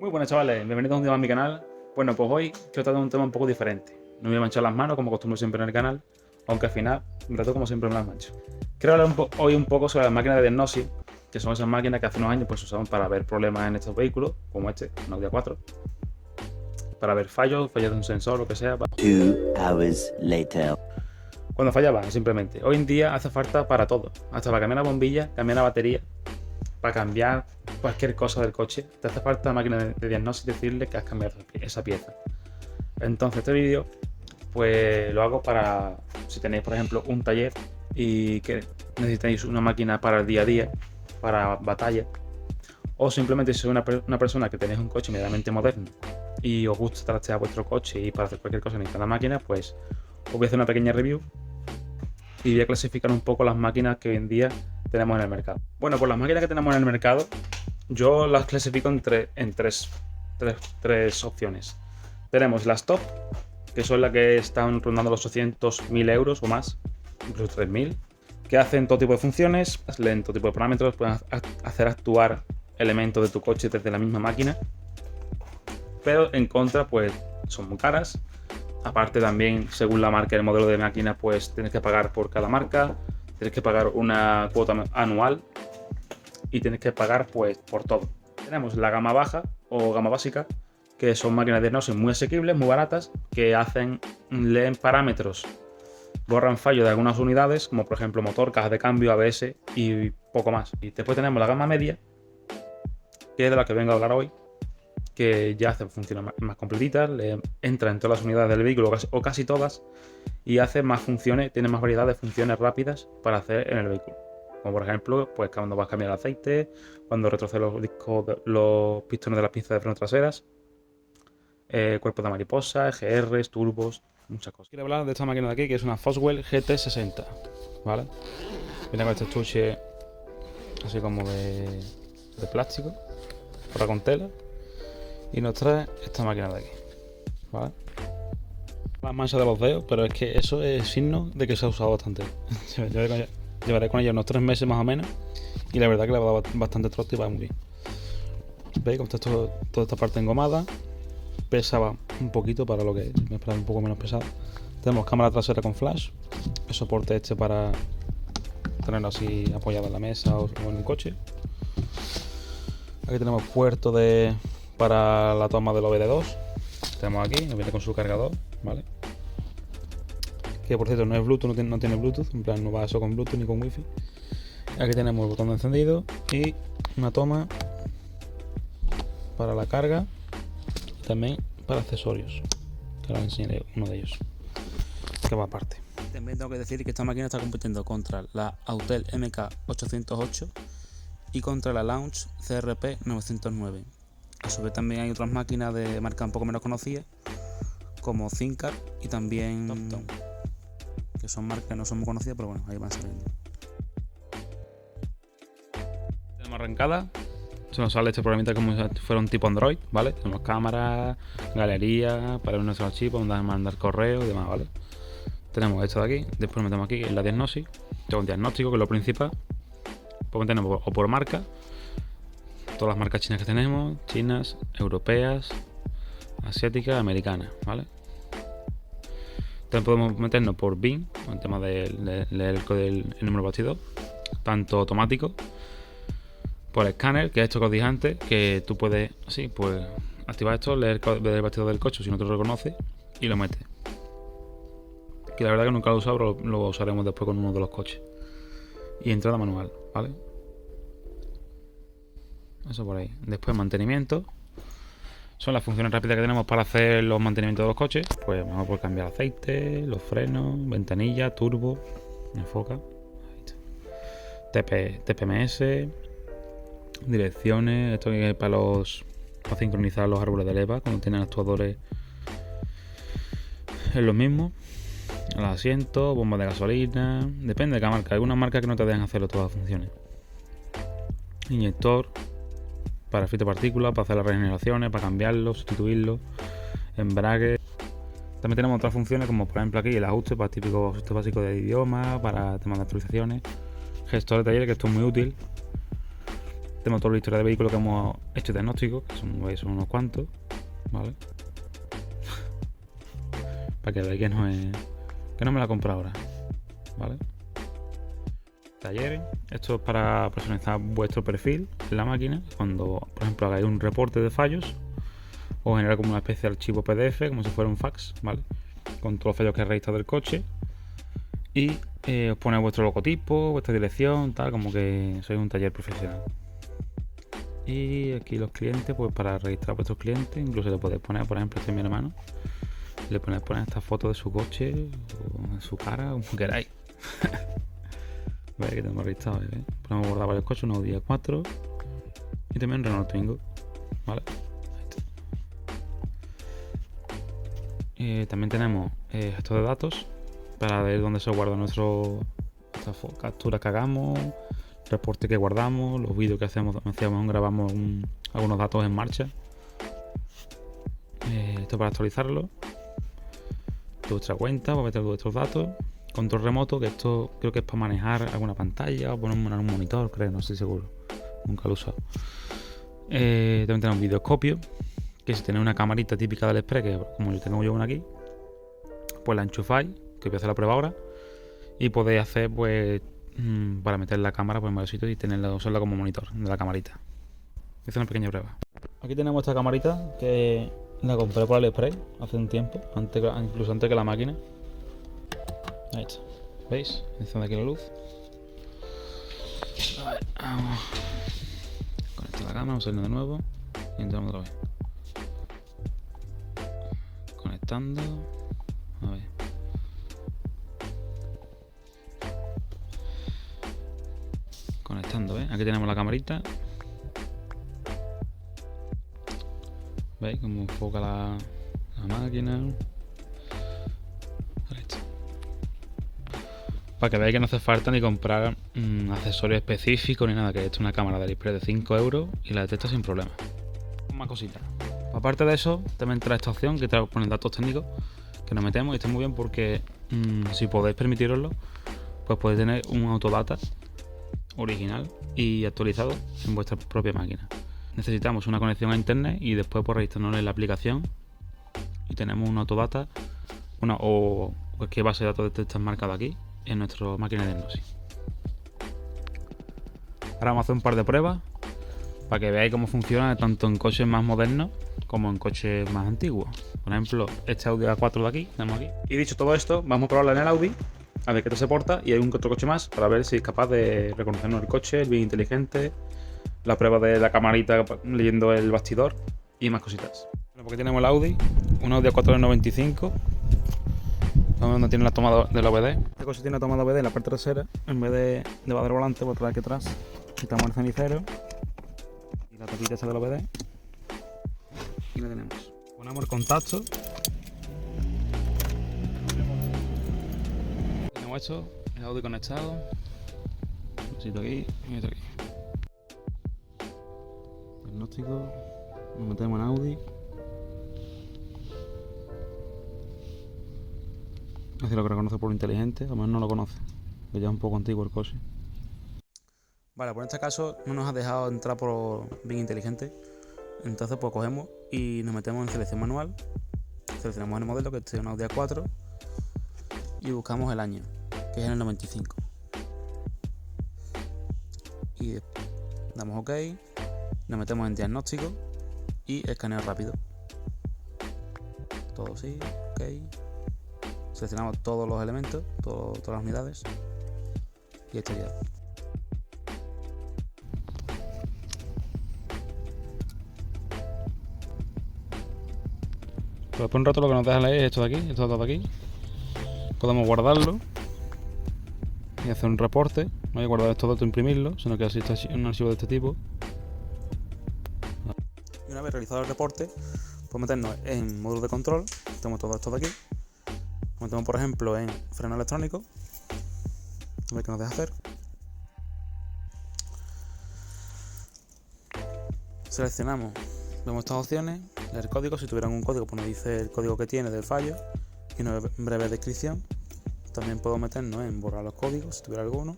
Muy buenas chavales, bienvenidos un día más a mi canal. Bueno, pues hoy quiero tratar un tema un poco diferente. No me voy a manchar las manos como acostumbro siempre en el canal, aunque al final, un rato como siempre me las mancho. Quiero hablar hoy un poco sobre las máquinas de diagnosis, que son esas máquinas que hace unos años pues, se usaban para ver problemas en estos vehículos, como este, un Audi A4, para ver fallos de un sensor, lo que sea. 2 hours later. Cuando fallaban, simplemente. Hoy en día hace falta para todo, hasta para cambiar la bombilla, cambiar la batería, para cambiar cualquier cosa del coche, te hace falta una máquina de diagnóstico y decirle que has cambiado esa pieza. Entonces este vídeo pues lo hago para si tenéis por ejemplo un taller y que necesitáis una máquina para el día a día, para batalla, o simplemente si sois una persona que tenéis un coche medianamente moderno y os gusta trastear vuestro coche y para hacer cualquier cosa necesitáis una máquina, pues os voy a hacer una pequeña review y voy a clasificar un poco las máquinas que hoy en día tenemos en el mercado. Bueno, pues las máquinas que tenemos en el mercado yo las clasifico en tres opciones. Tenemos las top, que son las que están rondando los 800.000 euros o más, incluso 3.000, que hacen todo tipo de funciones, leen todo tipo de parámetros, pueden hacer actuar elementos de tu coche desde la misma máquina, pero en contra pues son muy caras. Aparte también, según la marca y el modelo de máquina, pues tienes que pagar por cada marca, tienes que pagar una cuota anual y tienes que pagar pues por todo. Tenemos la gama baja o gama básica, que son máquinas de diagnóstico muy asequibles, muy baratas, que leen parámetros, borran fallos de algunas unidades, como por ejemplo motor, caja de cambio, ABS y poco más. Y después tenemos la gama media, que es de la que vengo a hablar hoy, que ya hacen funciones más completitas, entra en todas las unidades del vehículo o casi todas y hace más funciones, tiene más variedad de funciones rápidas para hacer en el vehículo. Como por ejemplo, pues cuando vas a cambiar el aceite, cuando retrocedes los discos, los pistones de las pinzas de freno traseras, cuerpos de mariposa, EGRs, turbos, muchas cosas. Quiero hablar de esta máquina de aquí, que es una Foswell GT60, ¿vale? Viene con este estuche así como de plástico, ahora con tela, y nos trae esta máquina de aquí, ¿vale? Las manchas de los dedos, pero es que eso es signo de que se ha usado bastante. Llevaré con ella unos 3 meses más o menos y la verdad que le va a dar bastante trote y va muy bien. ¿Veis cómo está toda esta parte engomada? Pesaba un poquito para lo que es, me esperaba un poco menos pesado. Tenemos cámara trasera con flash, el soporte este para tenerlo así apoyado en la mesa o en el coche. Aquí tenemos puerto para la toma del OBD2. Tenemos aquí, nos viene con su cargador, ¿vale? Que por cierto no es Bluetooth, no tiene Bluetooth, en plan no va eso con Bluetooth ni con Wi-Fi. Aquí tenemos el botón de encendido y una toma para la carga y también para accesorios, que ahora enseñaré uno de ellos, que va aparte. También tengo que decir que esta máquina está compitiendo contra la Autel MK808 y contra la Launch CRP 909. A su vez también hay otras máquinas de marca un poco menos conocidas, como Zincar y también TopTone, que son marcas que no son muy conocidas, pero bueno, ahí van saliendo. Tenemos arrancada, se nos sale este programita como si fuera un tipo Android, ¿vale? Tenemos cámaras, galería, para ver nuestros archivos, mandar correo y demás, ¿vale? Tenemos esto de aquí, después metemos aquí en la diagnosis, tengo un diagnóstico que es lo principal, pues tenemos o por marca, todas las marcas chinas que tenemos, chinas, europeas, asiáticas, americanas, ¿vale? También podemos meternos por BIN, el tema de leer el número bastidor, tanto automático, por escáner, que es esto que os dije antes, que tú puedes, así, pues, activar esto, leer el bastidor del coche si no te lo reconoce y lo metes. Que la verdad que nunca lo he usado, pero lo usaremos después con uno de los coches. Y entrada manual, ¿vale? Eso por ahí. Después mantenimiento. Son las funciones rápidas que tenemos para hacer los mantenimientos de los coches. Pues vamos a poder cambiar aceite, los frenos, ventanilla, turbo. Me enfoca. TPMS, direcciones. Esto es para sincronizar los árboles de leva cuando tienen actuadores. Es lo mismo. Los asientos, bombas de gasolina. Depende de cada marca. Hay algunas marcas que no te dejan hacerlo todas las funciones. Inyector. Para filtro de partículas, para hacer las regeneraciones, para cambiarlo, sustituirlo, embrague. También tenemos otras funciones como por ejemplo aquí el ajuste para típico ajuste básico de idioma, para temas de actualizaciones, gestor de taller, que esto es muy útil. Tenemos toda la historia de vehículo que hemos hecho diagnóstico, que son unos cuantos, ¿vale? Para que veáis que no me la compro ahora, ¿vale? Talleres. Esto es para personalizar vuestro perfil en la máquina. Cuando, por ejemplo, hagáis un reporte de fallos o generar como una especie de archivo PDF, como si fuera un fax, ¿vale? Con todos los fallos que ha registrado del coche. Y os pone vuestro logotipo, vuestra dirección, tal, como que sois un taller profesional. Y aquí los clientes, pues para registrar a vuestros clientes, incluso le podéis poner, por ejemplo, este es mi hermano, le ponéis poner esta foto de su coche o de su cara, como queráis. Veis que tenemos registrado, ¿eh? Podemos guardar varios coches, un Audi A4 y también un Renault Twingo, ¿vale? También tenemos gestor de datos para ver dónde se guardan nuestras capturas que hagamos, reportes que guardamos, los vídeos que hacemos, grabamos algunos datos en marcha. Esto para actualizarlo. Vuestra cuenta, para meter vuestros datos. Control remoto, que esto creo que es para manejar alguna pantalla o poner un monitor, creo, no estoy seguro. Nunca lo he usado. También tenemos videoscopio, que si tenéis una camarita típica del Express, que como yo tengo una aquí, pues la enchufáis, que voy a hacer la prueba ahora, y podéis hacer, pues, para meter la cámara pues, en varios sitios y usarla como monitor de la camarita. Voy a hacer una pequeña prueba. Aquí tenemos esta camarita que la compré por AliExpress hace un tiempo, incluso antes que la máquina. Ahí está. ¿Veis? Enciendo aquí la luz. A ver, vamos. Conectar la cámara, vamos a irnos de nuevo. Y entramos otra vez. Conectando. A ver. Conectando, ¿ves? Aquí tenemos la camarita. ¿Veis cómo enfoca la máquina? Para que veáis que no hace falta ni comprar accesorios específicos ni nada, que esto es una cámara de AliExpress de 5 € y la detecta sin problema. Más cositas. Aparte de eso, también trae esta opción que trae poner datos técnicos que nos metemos y está muy bien porque si podéis permitiroslo, pues podéis tener un autodata original y actualizado en vuestra propia máquina. Necesitamos una conexión a internet y después pues registrarnos en la aplicación y tenemos un autodata o cualquier base de datos de estas marcado aquí en nuestra máquina de hipnosis. Ahora vamos a hacer un par de pruebas para que veáis cómo funciona tanto en coches más modernos como en coches más antiguos. Por ejemplo, este Audi A4 de aquí, tenemos aquí. Y dicho todo esto, vamos a probarla en el Audi, a ver qué tal se porta, y hay un otro coche más para ver si es capaz de reconocernos el coche, el bien inteligente, la prueba de la camarita leyendo el bastidor y más cositas. Bueno, porque tenemos el Audi, un Audi A4 del 95. Donde tiene la toma de la OBD. Este coche tiene la toma de OBD en la parte trasera. En vez de llevar el volante, por aquí atrás quitamos el cenicero y la tapita esa de la OBD. Y la tenemos. Ponemos el contacto. Tenemos esto, el Audi conectado. Un sitio aquí y otro aquí. Diagnóstico. Nos metemos en Audi. Es decir, lo que reconoce por lo inteligente, a lo mejor no lo conoce, que ya es un poco antiguo el coche. Vale, pues en este caso no nos ha dejado entrar por bien inteligente. Entonces pues cogemos y nos metemos en selección manual. Seleccionamos el modelo, que este es un Audi A4, y buscamos el año, que es en el 95. Y damos OK, nos metemos en diagnóstico y escaneo rápido. Todo sí, OK. Seleccionamos todos los elementos, todas las unidades y esto ya. Pues después un rato lo que nos deja leer es esto de aquí, esto de aquí. Podemos guardarlo y hacer un reporte. No hay que guardar estos datos e imprimirlo, sino que así está un archivo de este tipo. Y una vez realizado el reporte, podemos meternos en módulo de control. Tenemos todo esto de aquí. Metemos por ejemplo en freno electrónico, a ver qué nos deja hacer. Seleccionamos, vemos estas opciones, leer código, si tuvieran un código pues nos dice el código que tiene del fallo y una breve descripción. También puedo meternos en borrar los códigos si tuviera alguno.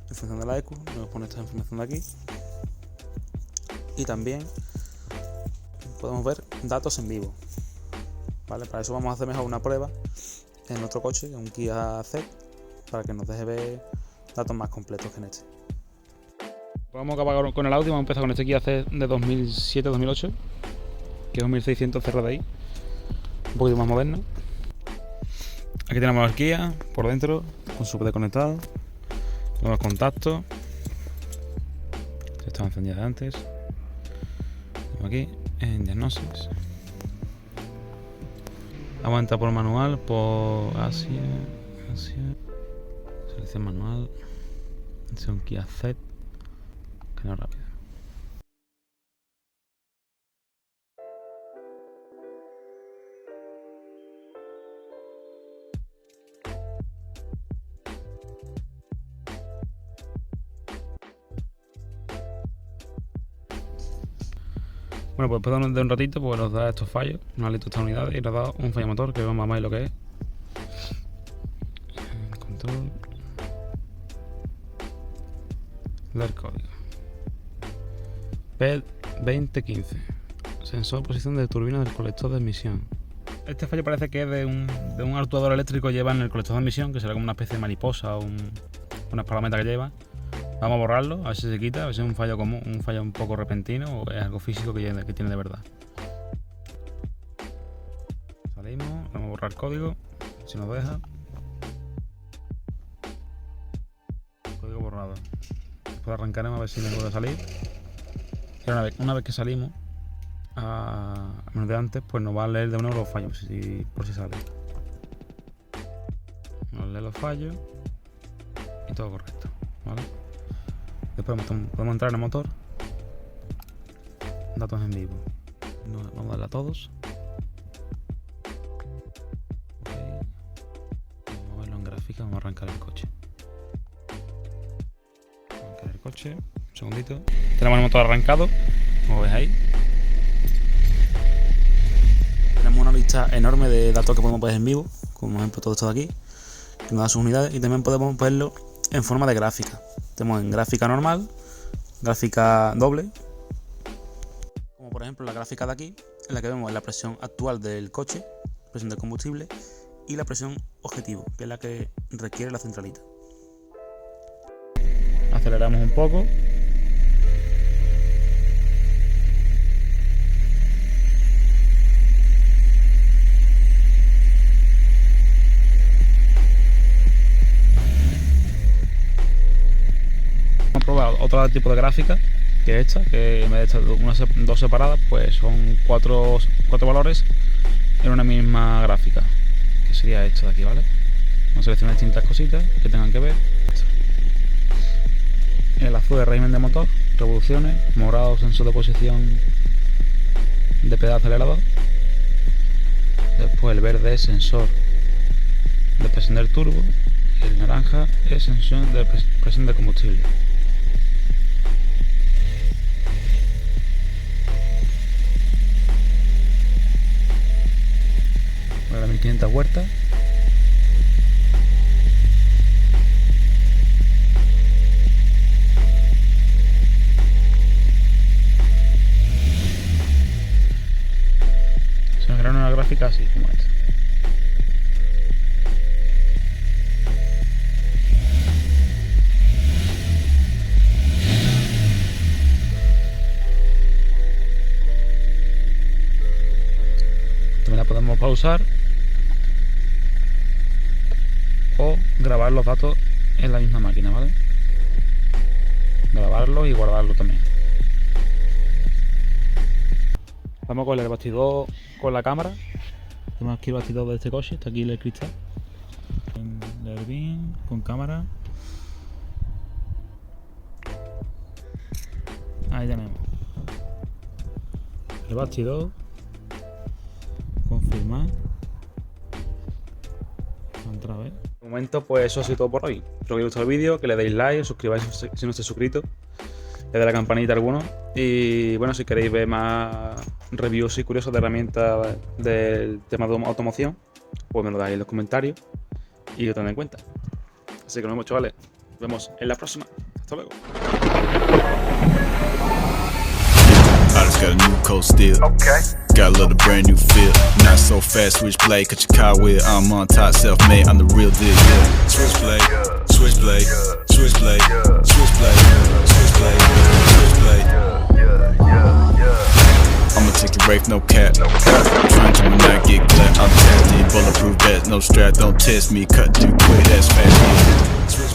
En función de la ECU, nos pone esta información de aquí. y también podemos ver datos en vivo. ¿Vale? Para eso vamos a hacer mejor una prueba en otro coche, un Kia Z, para que nos deje ver datos más completos que en este. Vamos a acabar con el audio. Vamos a empezar con este Kia Z de 2007-2008, que es un 1600 CRDI, un poquito más moderno. Aquí tenemos el Kia por dentro, con su PD conectado, tenemos contactos, estaba encendida de antes. Tenemos aquí en diagnosis, aguanta por manual, por Asia, selección manual, es un Kia Z, cadena rápida. Bueno, pues después de un ratito pues nos da estos fallos, nos ha listo estas unidades y nos da un fallo motor, que vamos a ver lo que es. Control. Leer código. PED 2015. Sensor posición de turbina del colector de emisión. Este fallo parece que es de un actuador eléctrico que lleva en el colector de emisión, que será como una especie de mariposa o una palometa que lleva. Vamos a borrarlo, a ver si se quita, a ver si es un fallo común, un fallo un poco repentino o es algo físico que tiene de verdad. Salimos, vamos a borrar el código, si nos deja. Código borrado. Después arrancaremos a ver si me puede salir. Y una vez que salimos a menos de antes, pues nos va a leer de nuevo los fallos, por si sale. Nos lee los fallos y todo correcto, ¿vale? Después podemos entrar en el motor, datos en vivo, vamos a darle a todos. Okay. Vamos a verlo en gráfica, vamos a arrancar el coche. Arrancar el coche, un segundito. Tenemos el motor arrancado, como veis ahí. Tenemos una lista enorme de datos que podemos ver en vivo, como por ejemplo todo esto de aquí, que nos da sus unidades, y también podemos verlo en forma de gráfica. Tenemos en gráfica normal, gráfica doble, como por ejemplo la gráfica de aquí, en la que vemos la presión actual del coche, presión de combustible, y la presión objetivo, que es la que requiere la centralita. Aceleramos un poco. Probar otro tipo de gráfica, que es esta, que en vez de estas dos separadas, pues son cuatro valores en una misma gráfica, que sería esto de aquí, ¿vale? Vamos a seleccionar distintas cositas que tengan que ver. El azul es régimen de motor, revoluciones, morado sensor de posición de pedal acelerador, después el verde es sensor de presión del turbo, y el naranja es sensor de presión de combustible. Para 1500 vueltas. Se nos genera una gráfica así como esta. También la podemos pausar o grabar los datos en la misma máquina, ¿vale? Grabarlo y guardarlo también. Vamos con el bastidor con la cámara. Tenemos aquí el bastidor de este coche, está aquí el cristal. Leer bien, con cámara. Ahí tenemos el bastidor. Confirmar. Otra vez. De momento, pues eso ha sido todo por hoy. Espero que os haya gustado el vídeo, que le deis like, os suscribáis si no estáis suscritos, le deis la campanita a alguno. Y bueno, si queréis ver más reviews y curiosos de herramientas del tema de automoción, pues me lo dais en los comentarios y lo tendré en cuenta. Así que nos vemos, chavales. Nos vemos en la próxima. Hasta luego. I just got a new coat still. Got a little brand new feel. Not so fast, switchblade, cut your car with. I'm on top, self-made, I'm the real deal. Yeah. Switchblade, switchblade, switchblade, switchblade, switchblade, switchblade. I'ma take your rape, no cap. Trying to not get clapped. I'm testing bulletproof vest, no strap. Don't test me, cut too quick, that's fast.